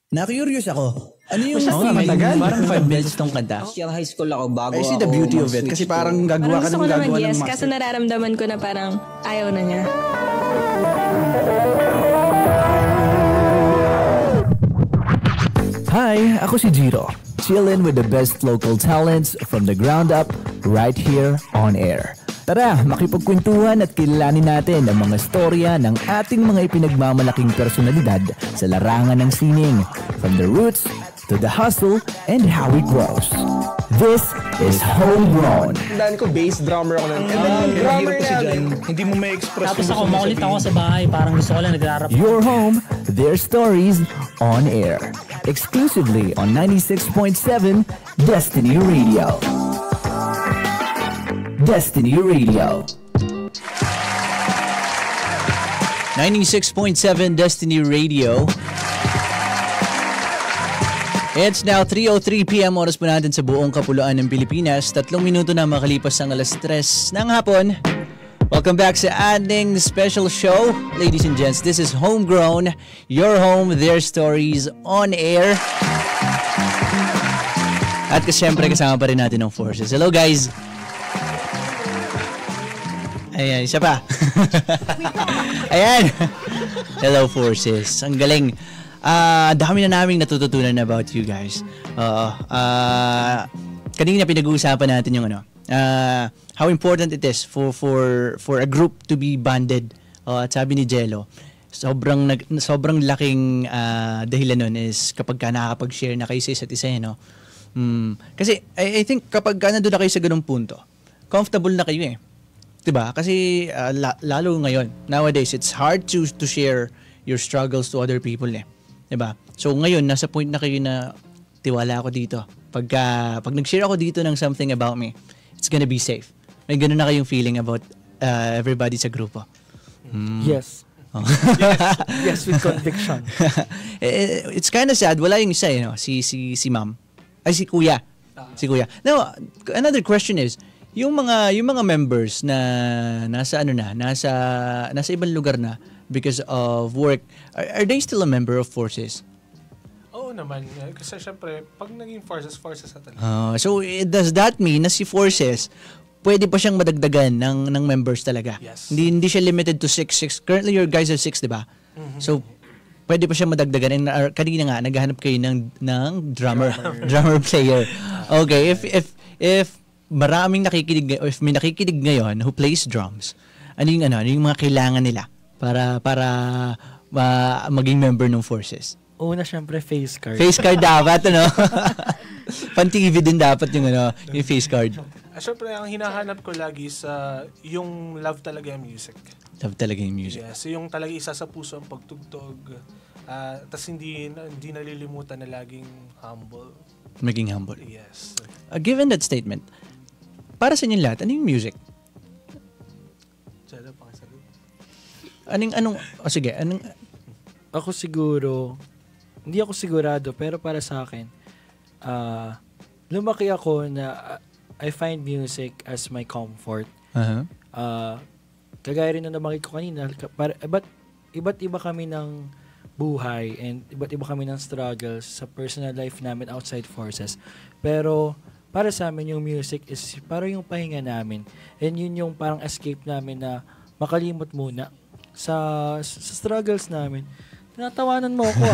Na-curious ako. Ano yung matagal? Parang 5 minutes tong kanta. Yung high school ako bago I see the beauty of it. Kasi parang gagawa ka Parang gusto ng ko naman, gagawa ng yes. master. Kaso nararamdaman ko na parang ayaw na niya. Hi, ako si Jiro. Chillin' with the best local talents from the ground up right here on air. Tara, makipagkwentuhan at kilalanin natin ang mga storya ng ating mga ipinagmamalaking personalidad sa larangan ng sining. From the roots to the hustle and how it grows. This is Homegrown. Tandaan ko, bass drummer ako nun. And then, drummer na Hindi mo may express. Tapos ako, makulit ako sa bahay. Parang gusto ko lang nagrarap. Your home, their stories on air. Exclusively on 96.7 Destiny Radio. Destiny Radio. 96.7 Destiny Radio. It's now 3:03 p.m. oras po natin sa buong kapuluan ng Pilipinas. 3 minuto na makalipas ang alas 3 ng hapon. Welcome back sa ating special show. Ladies and gents, this is Homegrown, your home, their stories on air. At siyempre kasama pa rin natin ng Forces. Hello guys! Ayan, isa pa. Ayan. Hello Forces. Ang galing. Dami na naming natututunan about you guys. Kanina pinag-uusapan natin yung how important it is for a group to be banded. At sabi ni Jello, sobrang laking dahilan nun is kapag ka nakakapag-share na kayo sa isa't isa, no? Kasi I think kapag nandun na kayo sa ganung punto, comfortable na kayo eh. 'Di ba? Kasi lalo ngayon, nowadays it's hard to share your struggles to other people eh. 'Di ba? So ngayon nasa point na kayo na tiwala ako dito. Pag nag-share ako dito ng something about me, it's gonna be safe. May ganoon na kayong feeling about everybody sa grupo. Yes. Oh. Yes, with conviction. It's kind of sad. Wala yung isa, si ma'am. Ay, si kuya. Si kuya. Now, another question is, yung mga members na nasa ibang lugar na because of work, are they still a member of Forces? Oo naman. Kasi syempre, pag naging Forces na talaga. So, does that mean na si Forces, pwede pa siyang madagdagan ng members talaga? Yes. Hindi siya limited to 6. Currently, your guys are 6, di ba? Mm-hmm. So, pwede pa siyang madagdagan. And kanina nga, naghahanap kayo ng drummer player. Okay, if maraming nakikinig, if may nakikinig ngayon who plays drums, ano yung mga kailangan nila para maging member ng Forces? Una, syempre, face card. Face card dapat, Pan-TV din dapat yung face card. Syempre, ang hinahanap ko lagi sa yung love talaga yung music. Love talaga yung music. Yes, yung talaga isa sa puso ang pagtugtog. Tas hindi nalilimutan na laging humble. Maging humble. Yes. Given that statement, para sa inyo lahat, ano yung music? Diyan, pakisagot. Sige, Ako siguro, hindi ako sigurado, pero para sa akin, lumaki ako na I find music as my comfort. Uh-huh. Kagaya rin na nabanggit ko kanina, iba't iba kami ng buhay and iba't iba kami ng struggles sa personal life namin outside Forces. Pero para sa amin yung music is parang yung pahinga namin. And yun yung parang escape namin na makalimot muna sa struggles namin. Tinatawanan mo ako.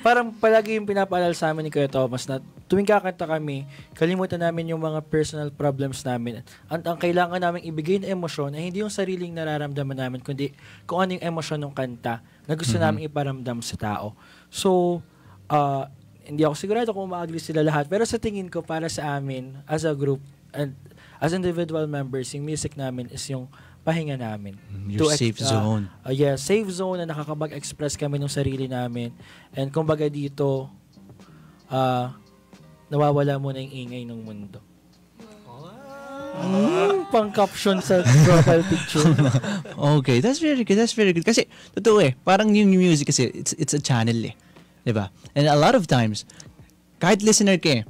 Parang palagi yung pinapaalala sa amin ni Kuya Thomas na tuwing kakanta kami, kalimutan namin yung mga personal problems namin. Ang kailangan namin ibigay na emosyon ay hindi yung sariling nararamdaman namin, kundi kung ano yung emosyon ng kanta na gusto namin iparamdam sa tao. So, hindi ako sigurado kung ma-agree sila lahat. Pero sa tingin ko, para sa amin, as a group, and as individual members, yung music namin is yung pahinga namin. Your safe zone. Yeah, safe zone na nakakapag-express kami ng sarili namin. And kumbaga dito, nawawala mo na yung ingay ng mundo. Pang-caption sa profile picture. Okay, that's very good. Kasi, totoo parang yung music kasi, it's a channel diba? And a lot of times, kahit listener ka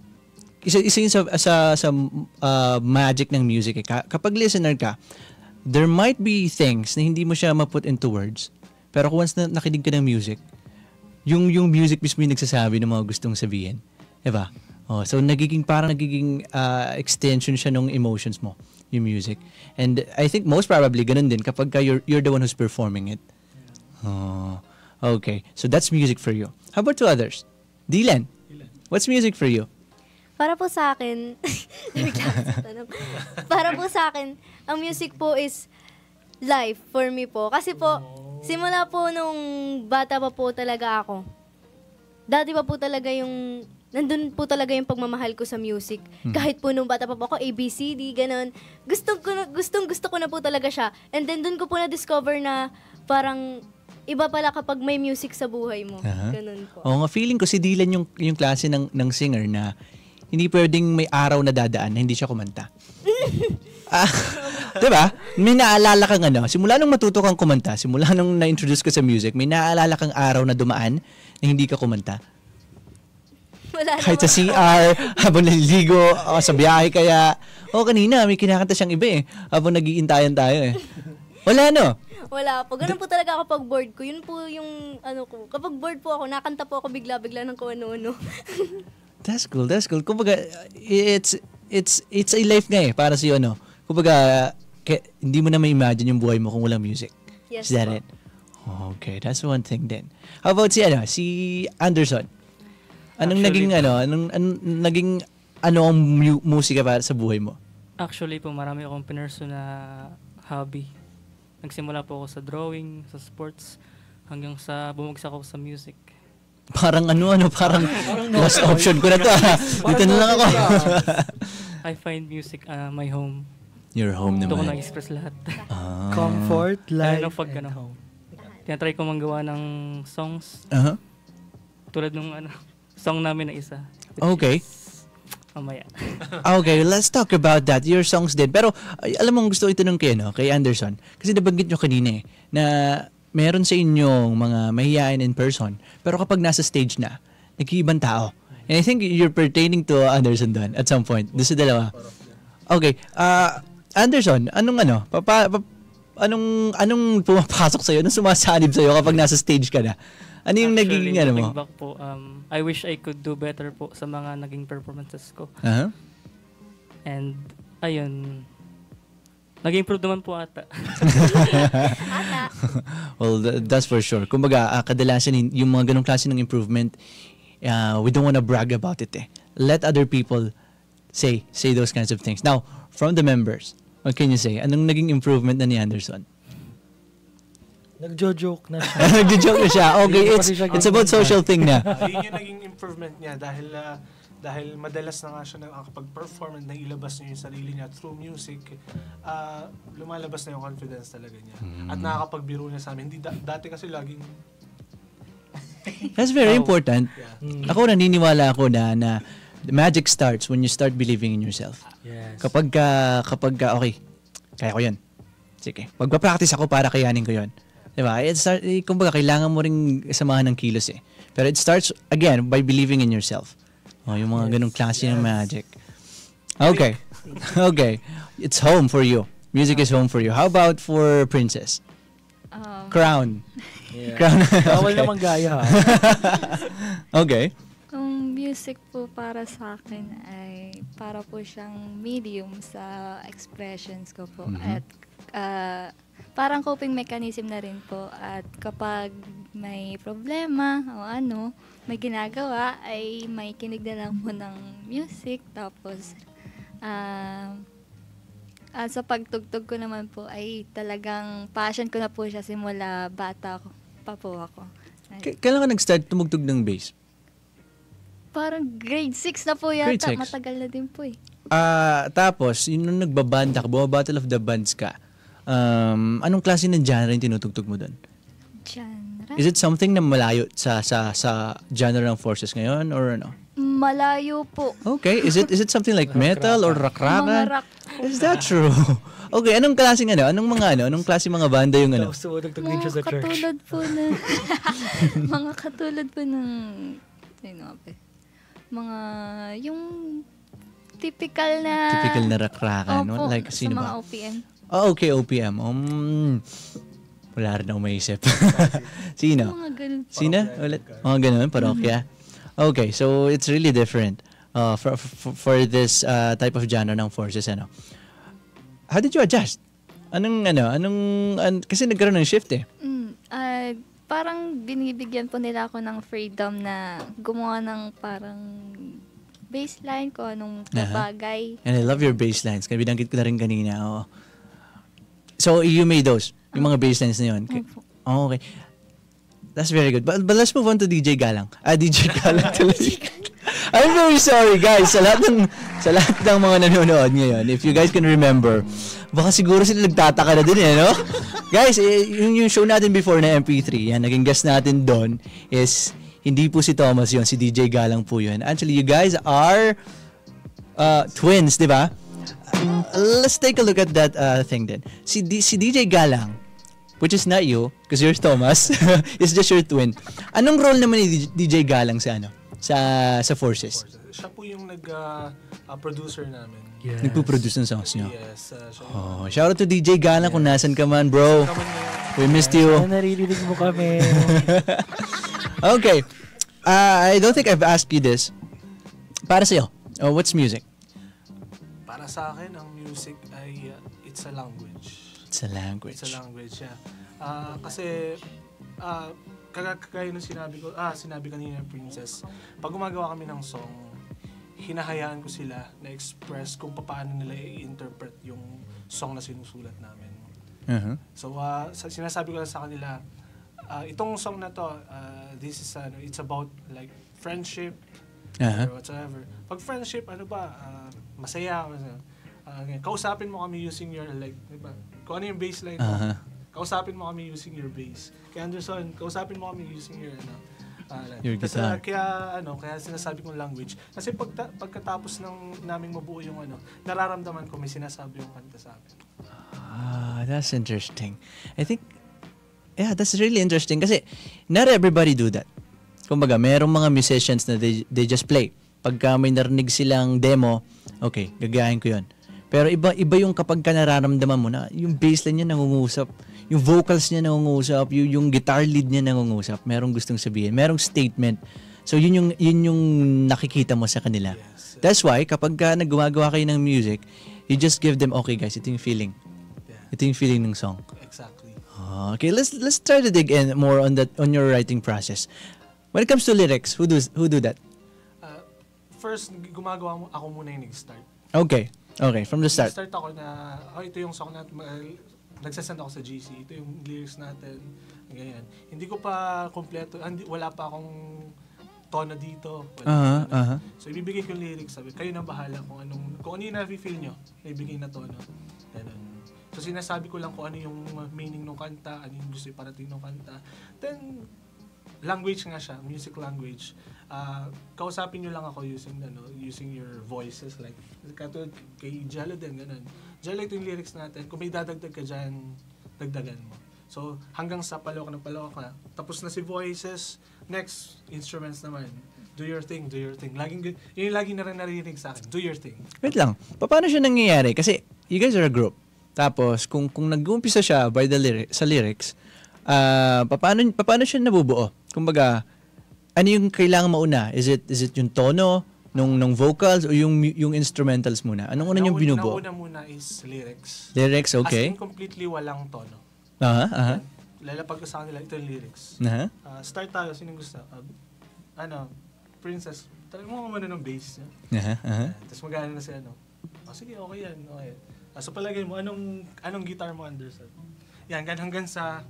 isa yun sa magic ng music kapag listener ka, there might be things na hindi mo siya ma-put into words, Pero kung once na nakinig ka ng music, yung music mismo yung nagsasabi ng mga gustong sabihin. Diba? So parang nagiging extension siya ng emotions mo, yung music. And I think most probably ganun din kapag you're the one who's performing it. Okay. So that's music for you. How about to others? Dylan, what's music for you? Para po sa akin, para po sa akin, ang music po is life for me po. Kasi po, simula po nung bata pa po talaga ako, dati pa po talaga nandun po talaga yung pagmamahal ko sa music. Kahit po nung bata pa po ako, ABCD, ganun. Gusto ko na po talaga siya. And then dun ko po na-discover na parang iba pala kapag may music sa buhay mo. Ganun po. Oo nga, feeling ko si Dylan yung klase ng singer na hindi pwedeng may araw na dadaan na hindi siya kumanta. Diba? May naalala kang simula nung matuto kang kumanta, simula nung na-introduce ka sa music, may naalala kang araw na dumaan na hindi ka kumanta? Wala kahit sa CR, habang naliligo, sa biyahe kaya. Kanina, may kinakanta siyang iba habang nag-iintayan tayo Wala, no? Wala po. Ganun po talaga kapag bored ko. Yun po yung ko. Kapag bored po ako, nakanta po ako bigla-bigla ng kung ano-ano. That's cool. Kumbaga, it's a life nga para sa iyo, Kumbaga, hindi mo na ma-imagine yung buhay mo kung walang music. Yes. Is that it? Okay, that's one thing then. How about si Anderson? Anong naging ang musika para sa buhay mo? Actually po, marami akong pinursue na hobby. Nagsimula po ako sa drawing, sa sports, hanggang sa bumagsak ako sa music. Parang parang last option ko na to. Dito na lang ako. I find music my home. Your home Ito ko naman. na-express lahat. Comfort, life, and home. Tinatry ko manggawa ng songs. Tulad nung song namin na isa. Okay. Mamaya. Okay, let's talk about that. Your songs din. Pero alam mo gusto itanong kay Anderson. Kasi nabanggit nyo kanina na meron sa inyong mga mahihain in person. Pero kapag nasa stage na, nag-iibang tao. And I think you're pertaining to Anderson doon at some point. Doon sa dalawa. Okay. Anderson, anong pumapasok sa'yo? Anong sumasanib sa'yo kapag nasa stage ka na? Ano yung actually, naging mo? Back po, I wish I could do better po sa mga naging performances ko. And, ayun, nag-improve naman po ata. Well, that's for sure. Kumbaga, kadalasan yung mga ganong klase ng improvement, we don't wanna brag about it Let other people say those kinds of things. Now, from the members, what can you say? Anong naging improvement na ni Anderson? Nagjo-joke na siya. Nagjo-joke na siya. Okay, it's about social thing na. Yun yung naging improvement niya dahil madalas na nga siya nakakapag-perform at nailabas niya yung sarili niya through music. Lumalabas na yung confidence talaga niya. At nakakapagbiro niya sa amin. Dati kasi laging... That's very important. Yeah. Ako naniniwala ako na the magic starts when you start believing in yourself. Yes. Kapag okay, kaya ko yun. Sige, magpa-practice ako para kayanin ko yun. Diba? Kumbaga, kailangan mo ring samahan ng kilos Pero it starts, again, by believing in yourself. Yung mga ganong klase ng magic. Okay. Okay. It's home for you. Music is home for you. How about for Princess? Crown. Yeah. Crown. Bawal naman gaya Okay. Ang music po para sa akin ay para po siyang medium sa expressions ko po. At parang coping mechanism na rin po. At kapag may problema o may ginagawa, ay may kinig na lang po ng music. Tapos, sa pagtugtog ko naman po ay talagang passion ko na po siya simula bata pa po ako. Kailan ka nag-start tumugtog ng bass? Parang grade 6 na po yata. Grade 6? Matagal na din po Tapos, nung nagbabanda ka, Battle of the Bands ka, anong klase ng genre yung tinutugtog mo doon? Genre? Is it something na malayo sa genre ng forces ngayon or ano? Malayo po. Okay, is it something like metal or rock-rockan? Mga rock. Is that true? Okay, anong klaseng anong klase mga banda yung Tapos tumutugtog din siya sa church. Katulad po na mga katulad po ng mga yung typical na rock-rockan, no? Like sa sino mga ba? OPM. Oh, okay, OPM. Wala rin ako maisip. Sino? Mga ganun. Sino? Ulit. Mga ganun, parokya. Okay, so it's really different for this type of genre ng Forces, ano. How did you adjust? Kasi nagkaroon ng shift eh. Parang binibigyan po nila ako ng freedom na gumawa ng parang baseline ko, anong bagay. And I love your basslines. Kaya binanggit ko na rin kanina. Oh. So, you made those? Yung mga basslines na yun? Okay. That's very good. But let's move on to DJ Galang. DJ Galang tuloy. I'm very sorry guys sa lahat ng mga nanonood ngayon. If you guys can remember, baka siguro sila nagtataka na din no? Guys, yung show natin before na MP3, yan, naging guest natin doon is hindi po si Thomas yun, si DJ Galang po yun. Actually, you guys are twins, di ba? Let's take a look at that thing then. Si DJ Galang, which is not you, because you're Thomas, is just your twin. Anong role naman ni DJ Galang sa Forces? Siya po yung nag-producer namin. Yes. Nagpo-produce ng songs nyo? Yes. Shout out to DJ Galang kung nasan ka man, bro. We missed you. Naririnig mo kami. Okay. I don't think I've asked you this. Para sa'yo, what's music? Para sa akin, ang music ay it's a language. It's a language. It's a language, yeah. Kasi, kagaya nung sinabi kanina ng Princess, pag gumagawa kami ng song, hinahayaan ko sila na express kung paano nila i-interpret yung song na sinusulat namin. Uh-huh. So, sinasabi ko lang sa kanila, itong song na to, this is, it's about like friendship, or whatsoever. Pag friendship, masaya. Kausapin mo kami using your, like, diba? Kung ano yung bassline mo, kausapin mo kami using your bass. Kaya Anderson, kausapin mo kami using your, your guitar. Kaya sinasabi kong language. Kasi pagkatapos naming mabuo yung nararamdaman ko may sinasabi yung kanta sa akin. That's interesting. I think, that's really interesting kasi not everybody do that. Kumbaga, merong mga musicians na they just play. Pagka may narinig silang demo, okay, gagayahin ko yun. Pero iba yung kapag ka nararamdaman mo na yung bassline niya nangungusap, yung vocals niya nangungusap, yung guitar lead niya nangungusap, merong gustong sabihin, merong statement. So yun yung nakikita mo sa kanila. Yes. That's why kapag ka nagumagawa kayo ng music, you just give them, okay guys, ito yung feeling. Ito yung feeling ng song. Exactly. Okay, let's try to dig in more on your writing process. When it comes to lyrics, who do that? First, ako muna yung nag-start. Okay, from the start. Nag-start ako na, ito yung song natin, nagsasend ako sa GC, ito yung lyrics natin, ganyan. Hindi ko pa kompleto, wala pa akong tono dito. So, ibibigay ko yung lyrics, sabi, kayo na bahala kung ano yung na-feel nyo, ibigay na tono. Ganun. So, sinasabi ko lang kung ano yung meaning ng kanta, ano yung gusto iparating ng kanta. Then, language nga siya, music language. Kausapin nyo lang ako using your voices, like katulad kay Jello din, ganun. Jello, ito yung lyrics natin. Kung may dadagdag ka dyan, dagdagan mo. So, hanggang sa palawak na. Tapos na si voices, next, instruments naman. Do your thing. Yun yung laging narinig sa akin, do your thing. Wait lang, paano siya nangyayari? Kasi, you guys are a group. Tapos, kung nag-uumpisa siya by sa lyrics, paano siya nabubuo? Kumbaga, ano yung kailangan mauna? Is it yung tono ng vocals o yung instrumentals muna? Anong una yung binubuo? Nauna muna is lyrics. Lyrics, okay. As in completely walang tono. Lalapag ko sa kanila, ito yung lyrics. Start tayo, sinong gusto? Princess, talagang mo muna ng bass niya. Tapos magana na siya, sige, okay yan. Okay. So palagay mo, anong guitar mo, Anderson? Yan, hanggang sa...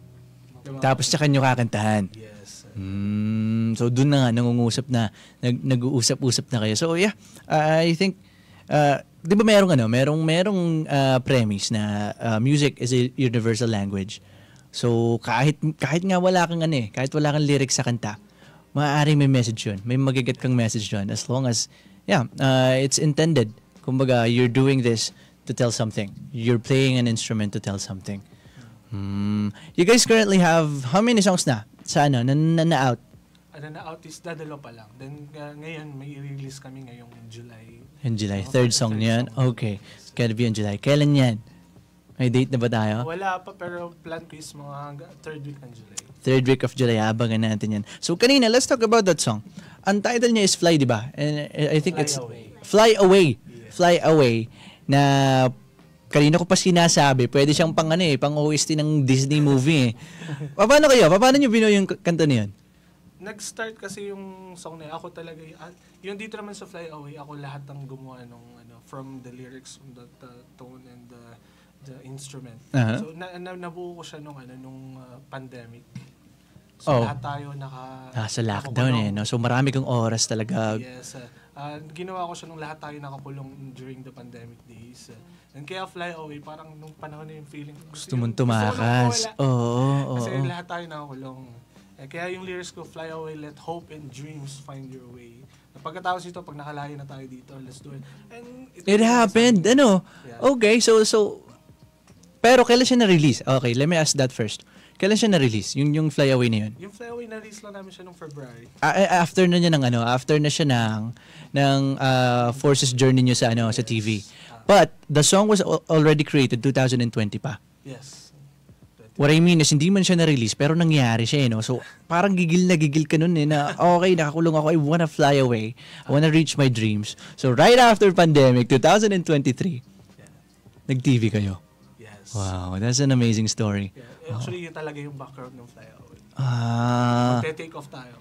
Tapos tsaka nyo kakantahan. Yes. So doon na nga, nag-uusap-usap na kayo. So yeah, I think, di ba merong premise na music is a universal language. So kahit nga wala kang kahit wala kang lyrics sa kanta, maaaring may message yun. May magiget kang message yun as long as, it's intended. Kumbaga, you're doing this to tell something. You're playing an instrument to tell something. You guys currently have how many songs na sa na-out? Na-out is dadalo pa lang. Then ngayon may i-release kami ngayong July. In July, third song niyan. Okay. It's gotta be in July. Kailan yan? May date na ba tayo? Wala pa, pero plan ko is mga third week ng July. Third week of July, abangan natin yan. So kanina, let's talk about that song. Ang title niya is Fly, di ba? And I think it's Fly Away. Yeah. Fly Away. Na kanina ko pa sinasabi, pwede siyang pang OST ng Disney movie. Paano kayo? Paano niyo binuo yung kanta niyan? Nag-start kasi yung song na yun. Ako talaga, yung dito naman sa Fly Away, ako lahat ng gumawa nung, from the lyrics, from the tone and the instrument. Uh-huh. So nabuo ko siya nung pandemic. So lahat tayo sa lockdown no. So marami kang oras talaga. Yes. Ginawa ko siya nung lahat tayo nakakulong during the pandemic days. And kaya Fly Away, parang nung panahon na yung feeling gusto mong tumakas. Kasi lahat tayo nakakulong. Kaya yung lyrics ko, Fly away, let hope and dreams find your way. Pagkatapos ito, pag nakalayo na tayo dito, let's do it. And it happened, Yeah. Okay, so pero kailan siya na-release? Okay, let me ask that first. Kailan siya na-release? Yung Fly Away na yun? Yung Fly Away na-release lang namin siya nung February. After na siya ng Forces journey niyo sa TV. But the song was already created 2020 pa. Yes. What I mean is, hindi man siya na-release, pero nangyari siya, So, parang gigil ka nun, na, okay, nakakulong ako, I wanna fly away. I wanna reach my dreams. So, right after pandemic, 2023, nag-TV kayo. Yes. Wow, that's an amazing story. Yeah. Actually, yun talaga yung background ng Fly Away. Mag-take off tayo.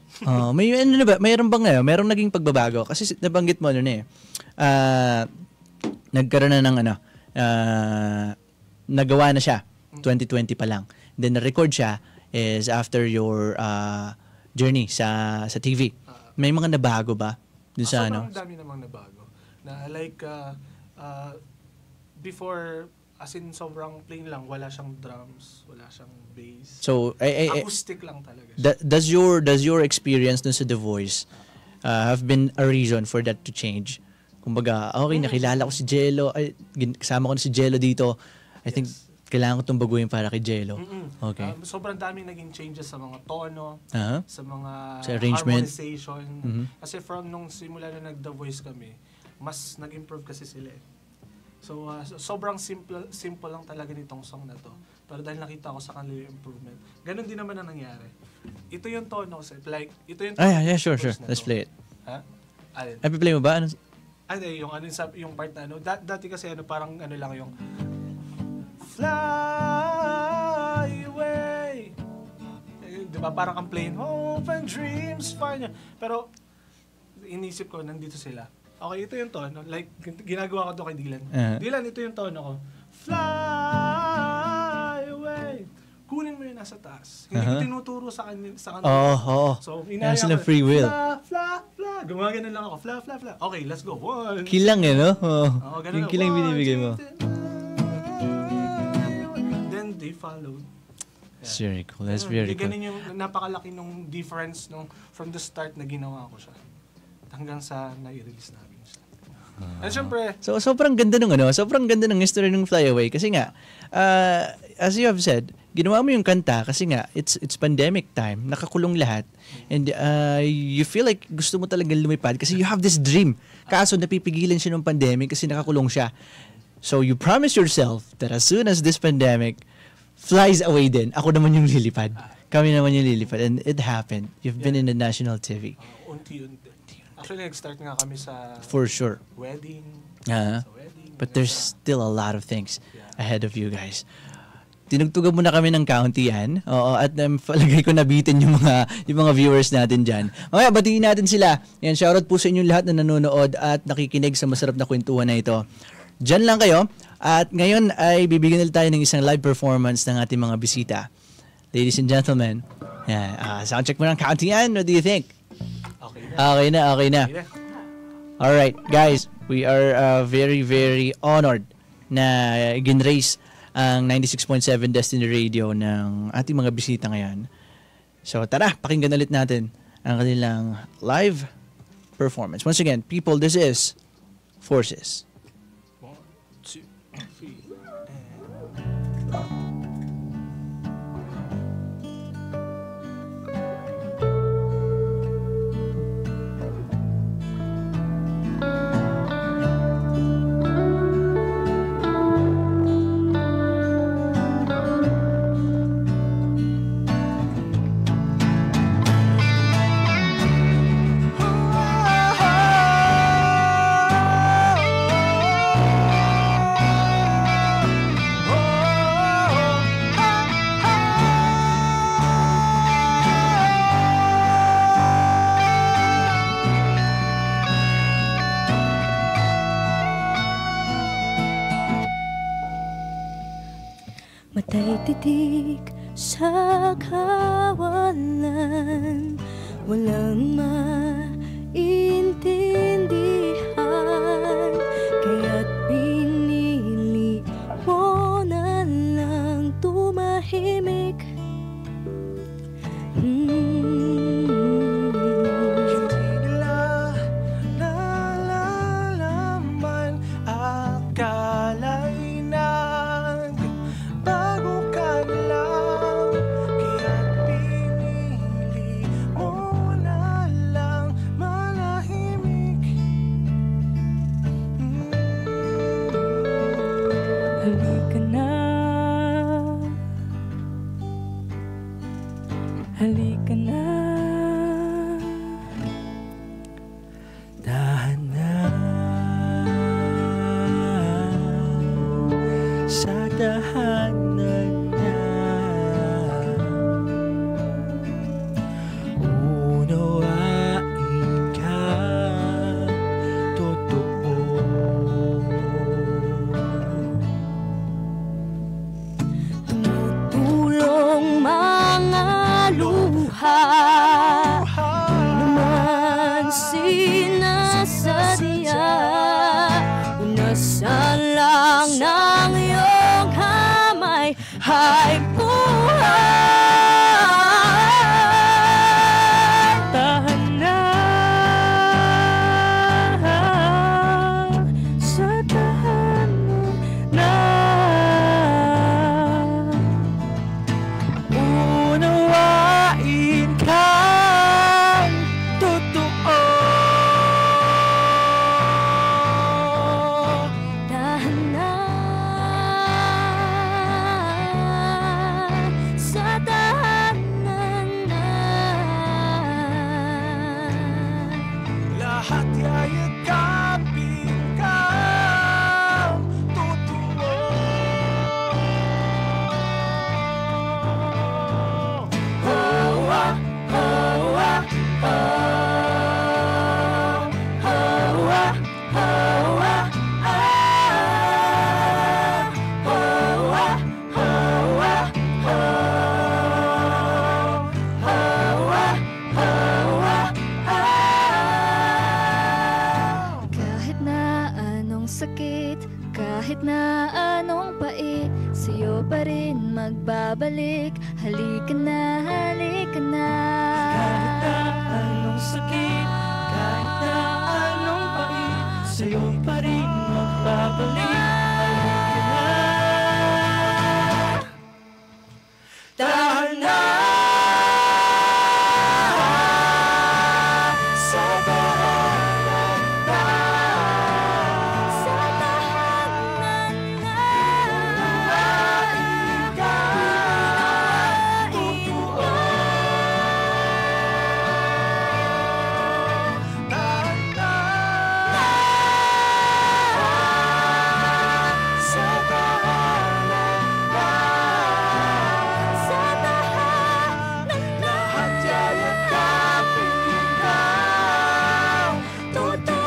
Mayroon bang mayroong naging pagbabago? Kasi nabanggit mo nagkaroon na ng nagawa na siya 2020 pa lang. Then na-record siya is after your journey sa TV. May mga nabago ba dun sa Sobrang dami namang nabago. Na like before, as in sobrang plain lang, wala siyang drums, wala siyang bass. So acoustic lang talaga siya. Does your experience dun sa The Voice have been a reason for that to change? Kumbaga, okay, nakilala ko si Jello, kasama ko na si Jello dito. I think kailangan ko itong baguhin para kay Jello. Okay. Sobrang daming naging changes sa mga tono, sa mga harmonization. Kasi from nung simula na nag-The Voice kami, mas nag-improve kasi sila. So, sobrang simple lang talaga nitong song na to. Pero dahil nakita ko sa kanila yung improvement, ganun din naman ang nangyari. Ito yung tono kasi, like, ito yung tono. Yeah, sure. Let's play it. Ha? Alin? Play mo ba? Yung part na dati kasi parang lang yung fly away. Diba? Parang ang plain, hope and dreams find you. Pero, inisip ko, nandito sila. Okay, ito yung tono. Like, ginagawa ko to kay Dylan. Dylan, ito yung tono ko. Fly away. Kunin mo yun nasa taas. Hindi ko tinuturo sa kanila. So, inaya ko. Free will. Fla. Gumagano lang ako. Fla. Okay, let's go. One. Kilang no? Yung kilang binibigay mo. Then, they followed. That's very cool. That's very cool. Ganun yung napakalaki nung difference from the start na ginawa ko siya. Hanggang sa na-release namin siya. And syempre, so sobrang ganda ng history ng Fly Away kasi nga as you have said, ginawa mo yung kanta kasi nga it's pandemic time, nakakulong lahat, and you feel like gusto mo talagang lumipad kasi you have this dream. Kaso napipigilan siya ng pandemic kasi nakakulong siya. So you promise yourself that as soon as this pandemic flies away din, ako naman yung lilipad. Kami naman yung lilipad, and it happened. You've been in the national TV. Unti-unti. Actually, nag-start nga kami sa for sure wedding. But there's still a lot of things ahead of you guys. Tinugtugan mo na kami ng county yan. Oo, at palagay ko nabitin yung mga viewers natin dyan. Okay, batiin natin sila. Yan, shoutout po sa inyong lahat na nanonood at nakikinig sa masarap na kwentuhan na ito. Dyan lang kayo. At ngayon ay bibigyan nila tayo ng isang live performance ng ating mga bisita. Ladies and gentlemen, soundcheck mo ng county yan. What do you think? Okay na. Alright, guys, we are very, very honored na ginrace ang 96.7 Destiny Radio ng ating mga bisita ngayon. So tara, pakinggan ulit natin ang kanilang live performance. Once again, people, this is Forces. 1, 2, 3. Matay titik sa kawalan, walang maintindihan, kaya't pinili mo na lang tumahimik. Halika na, dahan na, sa dahanan na, unawain ka, totoo. Tumutulong mga luha, naman sinasadya, unasal lang ng iyong kamay ay buhay. Tahan na sa tahanan na, unawain kang totoo. Dahan na sa tahanan na, lahat yayagapin kang totoo. Kahit na anong sakit, kahit na anong pait, sa'yo pa rin magbabalik. Halika na, halika na. Kahit na anong sakit, kahit na anong pait, sa'yo pa rin magbabalik. Halika na, dahan na sa tahanan na, sa tahanan na, unawain ka, totoo. Dahan na sa tahanan na, sa tahanan na, lahat yayagapin kang totoo.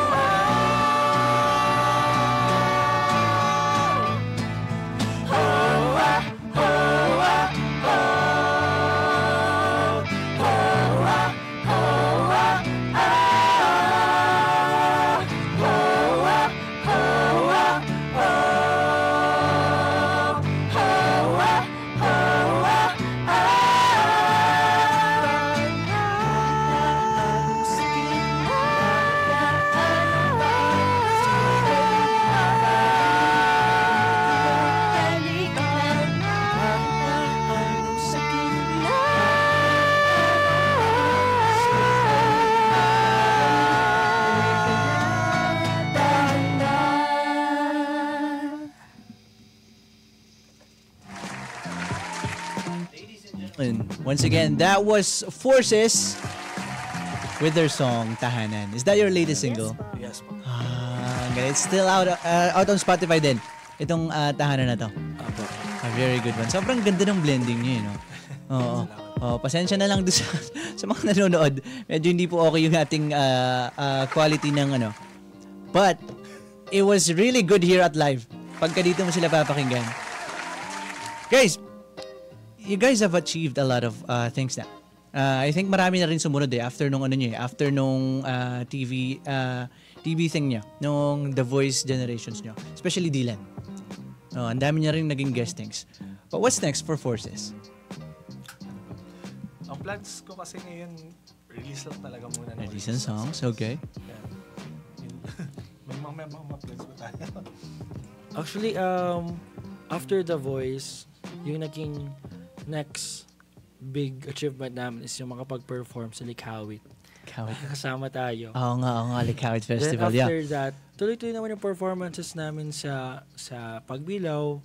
And once again, that was Forces with their song Tahanan. Is that your latest single? Yes po. Ang galing. It's still out on Spotify din. Itong Tahanan na to. Apo. A very good one. Sobrang ganda ng blending niyo, no? Oo. Oh, pasensya na lang doon sa mga nanonood. Medyo hindi po okay yung ating quality ng ano. But it was really good here at live. Pagka dito mo sila papakinggan. Guys, you guys have achieved a lot of things na. I think marami na rin sumunod after nung after nung TV thing niya, nung The Voice generations niyo, especially Dylan. Ang dami niya rin naging guestings. But what's next for Forces? Ang plans ko kasi ngayon, release lang talaga muna. Release ng songs, okay. Yeah. May mga plans ko tayo. Actually, after The Voice, yung naging next big achievement namin is yung makapag-perform sa Likawit. Kasama tayo. Oo nga, Likawit Festival. Then after that, tuloy-tuloy naman yung performances namin sa Pagbilaw.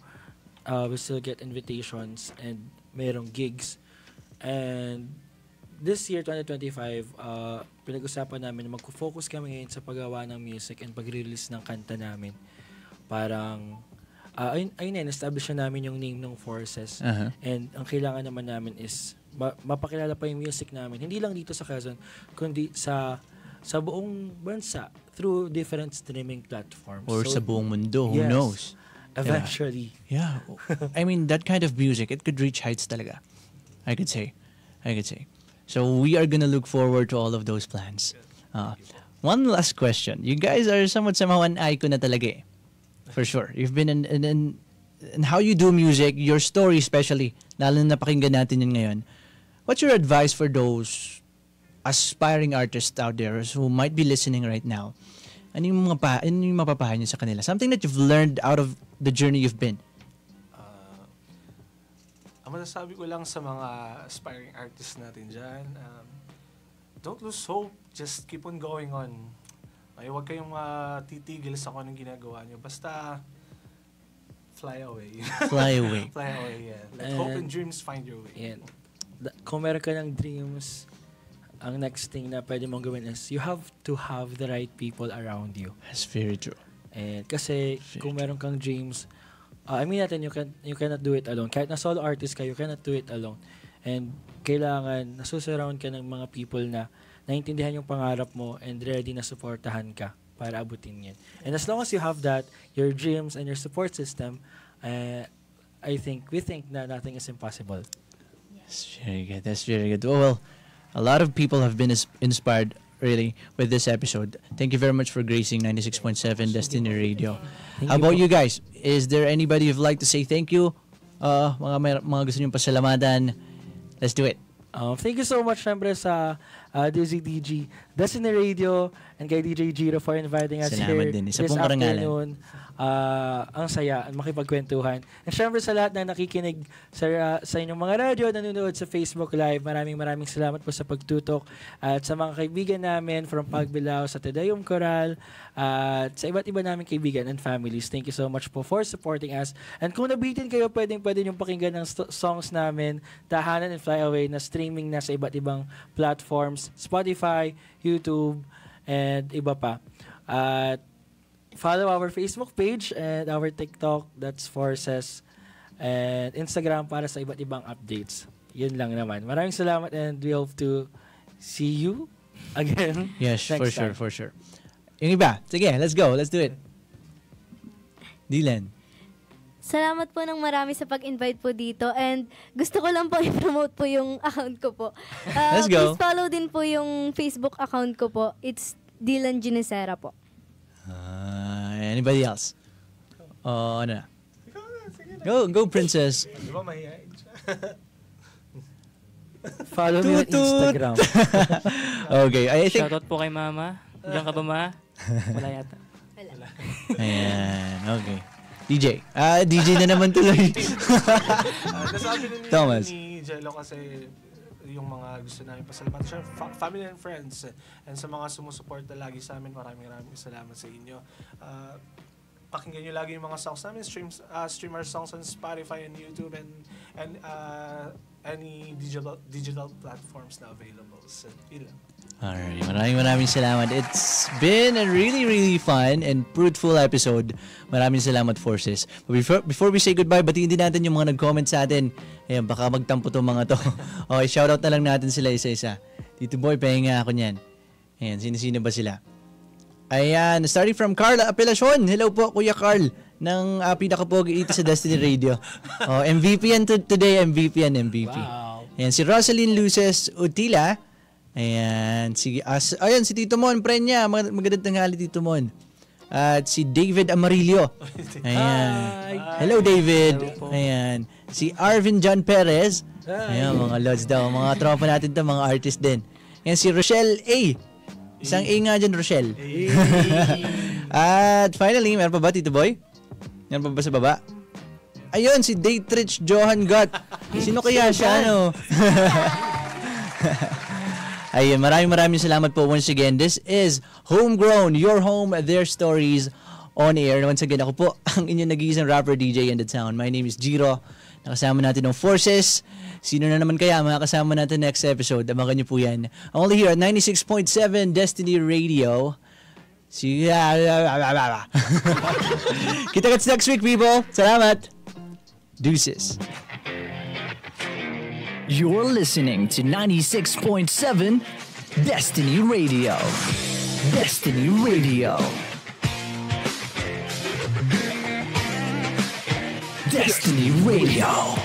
We still get invitations and mayroong gigs. And this year, 2025, pinag-usapan namin na mag-focus kami ngayon sa paggawa ng music and pag-release ng kanta namin. Parang, ayun establish na namin yung name ng Forces. Uh-huh. And ang kailangan naman namin is mapakilala pa yung music namin. Hindi lang dito sa Quezon, kundi sa buong bansa through different streaming platforms. Or sa buong mundo, who knows? Eventually. Yeah. I mean, that kind of music, it could reach heights talaga. I could say. So we are gonna look forward to all of those plans. One last question. You guys are somehow an icon na talaga For sure. You've been in how you do music, your story especially, lalo na napakinggan natin yun ngayon. What's your advice for those aspiring artists out there who might be listening right now? Ano yung mapapahay niyo sa kanila? Something that you've learned out of the journey you've been. Ang masasabi ko lang sa mga aspiring artists natin dyan, don't lose hope. Just keep on going on. Ay, huwag kayong titigil sa kung anong ginagawa nyo. Basta, fly away. Fly away. Fly away, yeah. Let hope and dreams find your way. Yeah. Kung meron ka ng dreams, ang next thing na pwede mong gawin is you have to have the right people around you. That's very true. And kasi kung meron kang dreams, I mean natin, you cannot do it alone. Kahit na solo artist ka, you cannot do it alone. And kailangan nasusurround ka ng mga people na naintindihan yung pangarap mo and ready na supportahan ka para abutin yan. And as long as you have that, your dreams and your support system, we think na nothing is impossible. That's very good. Well, a lot of people have been inspired really with this episode. Thank you very much for gracing 96.7 Destiny Radio. How about you guys? Is there anybody you'd like to say thank you? Mga gusto niyong pasalamatan? Let's do it. Thank you so much, syempre, sa DZDG, Destiny Radio, and kay DJ Giro for inviting us Salamat here din. Isa this pong afternoon. Ang saya, makipagkwentuhan. And syempre sa lahat na nakikinig sa inyong mga radyo, nanonood sa Facebook Live, maraming salamat po sa pagtutok. At sa mga kaibigan namin from Pagbilao, sa Tedayum Coral, at sa iba't iba namin kaibigan and families, thank you so much po for supporting us. And kung nabitin kayo, pwede niyong pakinggan ng songs namin, Tahanan and Fly Away, na streaming na sa iba't ibang platforms, Spotify, YouTube, and iba pa. At follow our Facebook page and our TikTok, that's Forces, and Instagram para sa iba't ibang updates. Yun lang naman. Maraming salamat and we hope to see you again. Yes, for sure. Yung iba, sige, let's go. Let's do it. Dylan. Salamat po ng marami sa pag-invite po dito and gusto ko lang po i-promote po yung account ko po. Let's go. Please follow din po yung Facebook account ko po. It's Dylan Ginesera po. Anybody else? Ano na? Go, princess. Di ba mahihain siya? Follow me on Instagram. Okay, I think... Shoutout po kay mama. Diyan ka ba, ma? Wala yata. Wala. Ayan, okay. DJ. DJ na naman tuloy. Nasabi na Thomas. ni Jello kasi yung mga gusto namin pasalamatan siya, family and friends, and sa mga sumusuporta lagi sa amin, maraming salamat sa inyo. Pakinggan nyo lagi yung mga songs namin, stream our songs on Spotify and YouTube and any digital platforms na available. So, yun lang. Alright, maraming salamat. It's been a really fun and fruitful episode. Maraming salamat, Forces. But before we say goodbye, batiin din natin yung mga nag-comment sa atin. Ayan, baka magtampo tong mga to. Okay, shoutout na lang natin sila isa-isa. Tito Boy, pahinga ako niyan. Ayan, sino ba sila? Ayan, starting from Carla Apelacion. Hello po, Kuya Carl. pinaka-pogi dito sa Destiny Radio. MVP yan today, MVP. Wow. Ayan, si Rosaline Luces Utila. Ayan, si Tito Mon, Prenya. Magandang tanghali, Tito Mon. At si David Amarillo. Ayan. Hello, David. Ayan. Si Arvin John Perez. Ayan, mga lods daw. Mga tropa natin to, mga artist din. Ayan, si Rochelle A. Isang A nga dyan, Rochelle. At finally, meron pa ba, Tito Boy? Meron pa ba sa baba? Ayun, si Daytrich Johan Gott. Sino kaya siya, ano? Ayun, maraming salamat po once again. This is Homegrown, your home, their stories on air. Once again, ako po ang inyong nag-iisang rapper, DJ, and the sound. My name is Jiro. Nakasama natin ng Forces. Sino na naman kaya makakasama natin next episode? Abangan niyo po yan. Only here at 96.7 Destiny Radio. Kita-kits next week, people. Salamat. Deuces. You're listening to 96.7 Destiny Radio. Destiny Radio. Destiny Radio.